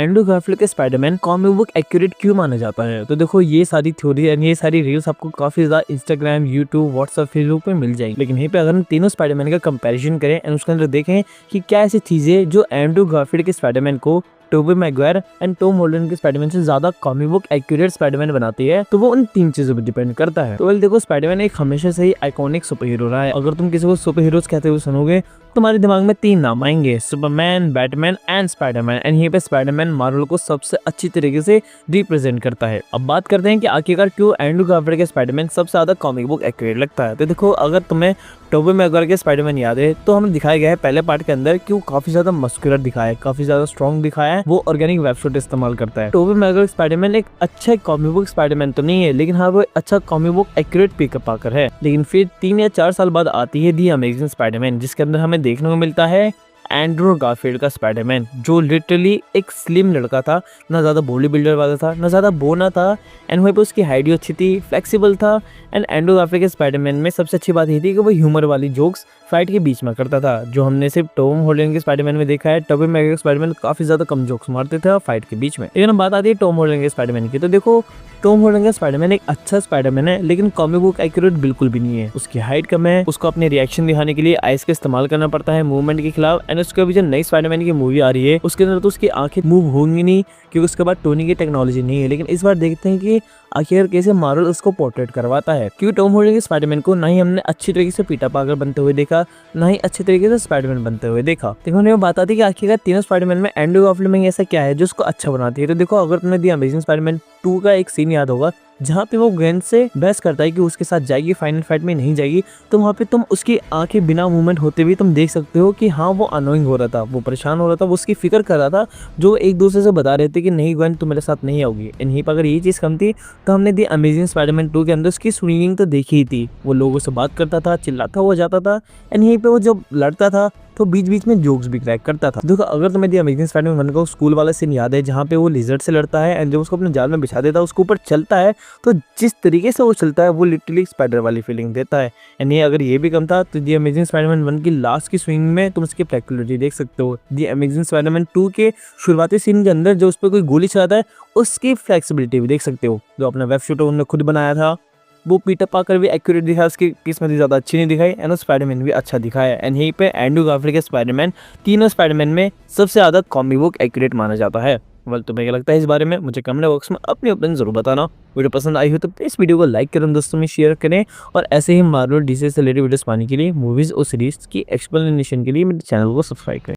Andrew Garfield के Spiderman comic book accurate क्यों माना जाता है। तो देखो ये सारी थ्योरी एंड ये सारी रील्स आपको काफी ज्यादा इंस्टाग्राम, यूट्यूब, व्हाट्सएप, फेसबुक पे मिल जाएगी। लेकिन यहीं पे अगर हम तीनों स्पाइडरमैन का कंपैरिजन करें एंड उसके अंदर देखें कि क्या ऐसी चीजें जो एंड्रू गारफील्ड के स्पाइडरमैन को Tobey Maguire and Tom Holland के स्पाइडरमैन से ज्यादा कॉमिक बुक एक्यूरेट स्पाइडरमैन बनाती है, तो वो उन तीन चीजों पर डिपेंड करता है। तो देखो स्पाइडरमैन एक हमेशा से ही आइकॉनिक सुपर हीरो रहा है। अगर तुम किसी को सुपर हीरोज कहते हुए सुनोगे तुम्हारे दिमाग में तीन नाम आएंगे, Superman, Batman and Spiderman. And यहीं पे स्पाइडरमैन मार्वल को सबसे अच्छी तरीके से रिप्रेजेंट करता है। अब बात करते हैं कि आखिरकार क्यों एंड्रू गारफील्ड के स्पाइडरमैन सबसे ज्यादा कॉमिक बुक एक्यूरेट लगता है। तो देखो अगर तुम्हें टोबी मैगवायर के स्पाइडरमैन याद है तो हमें दिखाया गया है पहले पार्ट के अंदर कि वो काफी ज्यादा मस्कुलर दिखाया है, काफी ज्यादा स्ट्रॉन्ग दिखाया है, वो ऑर्गेनिक वेबसूट इस्तेमाल करता है। टोबी मैगवायर स्पाइडरमैन एक अच्छा कॉमिक बुक स्पाइडरमैन तो नहीं है, लेकिन हाँ वो अच्छा कॉमिक बुक एक्यूरेट पिकअप आकर है। लेकिन फिर 3 या 4 साल बाद आती है दी अमेजिंग स्पाइडरमैन, जिसके अंदर हमें देखने को मिलता है एंड्रू गारफील्ड का स्पाइडरमैन, जो लिटरली एक स्लिम लड़का था, ना ज़्यादा बॉडी बिल्डर वाला था, ना ज़्यादा बोना था, एंड वहीं पर उसकी हाइट भी अच्छी थी, फ्लेक्सिबल था। एंड एंड्रू गारफील्ड के स्पाइडरमैन में सबसे अच्छी बात ये थी कि वो ह्यूमर वाली जोक्स फाइट के बीच में करता था, जो हमने सिर्फ टॉम हॉलैंड के स्पाइडरमैन में देखा है। टोबी मैगवायर के स्पाइडरमैन काफ़ी ज़्यादा कम जोक्स मारते थे फाइट के बीच में। लेकिन हम बात आती है टॉम हॉलैंड के स्पाइडरमैन की, तो देखो टॉम हॉलैंड का स्पाइडरमैन एक अच्छा स्पाइडरमैन है, लेकिन कॉमिक बुक एक्यूरेट बिल्कुल भी नहीं है। उसकी हाइट कम है, उसको अपने रिएक्शन दिखाने के लिए आइस का इस्तेमाल करना पड़ता है मूवमेंट के खिलाफ। एंड उसके अभी जो नई स्पाइडरमैन की मूवी आ रही है उसके अंदर तो उसकी आंखें मूव होंगी नहीं, क्योंकि उसके बाद टोनी की टेक्नोलॉजी नहीं है। लेकिन इस बार देखते हैं कि आखिर कैसे मार्वल उसको पोर्ट्रेट करवाता है, क्योंकि टॉम हॉलैंड के स्पाइडरमैन को ना ही हमने अच्छी तरीके से पीटर पार्कर बनते हुए देखा, ना ही अच्छे तरीके से स्पाइडरमैन बनते हुए देखा। देखो मैं बात आती है कि आखिरकार तीनों स्पाइडरमैन में एंड्रू गारफील्ड में ऐसा क्या है जो उसको अच्छा बनाती है। तो देखो अगर तुमने दी अमेजिंग स्पाइडरमैन 2 का एक सीन याद होगा जहाँ पे वो ग्वेन से बहस करता है कि उसके साथ जाएगी, फाइनल फाइट में नहीं जाएगी, तो वहाँ पे तुम उसकी आंखें बिना मूवमेंट होते हुए तुम देख सकते हो कि हाँ वो अनोइंग हो रहा था, वो परेशान हो रहा था, वो उसकी फिक्र कर रहा था, जो एक दूसरे से बता रहे थे कि नहीं ग्वेन तुम मेरे साथ नहीं आओगी। यहीं पर अगर ये चीज़ कम थी तो हमने दी अमेजिंग स्पाइडरमैन 2 के अंदर उसकी स्विंगिंग तो देखी ही थी, वो लोगों से बात करता था, चिल्लाता हुआ जाता था, एंड यहीं पे वो जब लड़ता था तो बीच बीच में जोक्स भी क्रैक करता था। देखो अगर तुम्हें दी अमेजिंग स्पाइडरमैन 1 का स्कूल वाला सीन याद है जहाँ पे वो लिजर्ड से लड़ता है एंड जब उसको अपने जाल में बिछा देता है उसके ऊपर चलता है, तो जिस तरीके से वो चलता है वो लिटरली स्पाइडर वाली फीलिंग देता है। एंड ये अगर ये भी कम था तो दी अमेजिंग स्पाइडरमैन 1 की लास्ट की स्विंग में तुम उसकी फ्लेक्सिबिलिटी देख सकते हो। दी अमेजिंग स्पाइडरमैन 2 के शुरुआती सीन के अंदर जो उस पर कोई गोली चलाता है उसकी फ्लेक्सिबिलिटी भी देख सकते हो। जो अपना वेब शूटर उन्होंने खुद बनाया था वो पीटर पार्कर भी एक्यूरेट दिखा, उसकी किस्मत भी ज़्यादा अच्छी नहीं दिखाई, एंड स्पाइडरमैन भी अच्छा दिखाया। एंड यहीं पे एंड्रू गारफील्ड के स्पाइडरमैन तीनों स्पाइडरमैन में सबसे ज़्यादा कॉमिक बुक एक्यूरेट माना जाता है। वेल तुम्हें क्या लगता है इस बारे में मुझे कमेंट बॉक्स में अपनी ओपिनियन जरूर बताना। वीडियो पसंद आई हो तो इस वीडियो को लाइक करें, दोस्तों में शेयर करें, और ऐसे ही मार्वल डीसी से रिलेटेड वीडियोस पाने के लिए मूवीज़ और सीरीज की एक्सप्लेनेशन के लिए मेरे चैनल को सब्सक्राइब करें।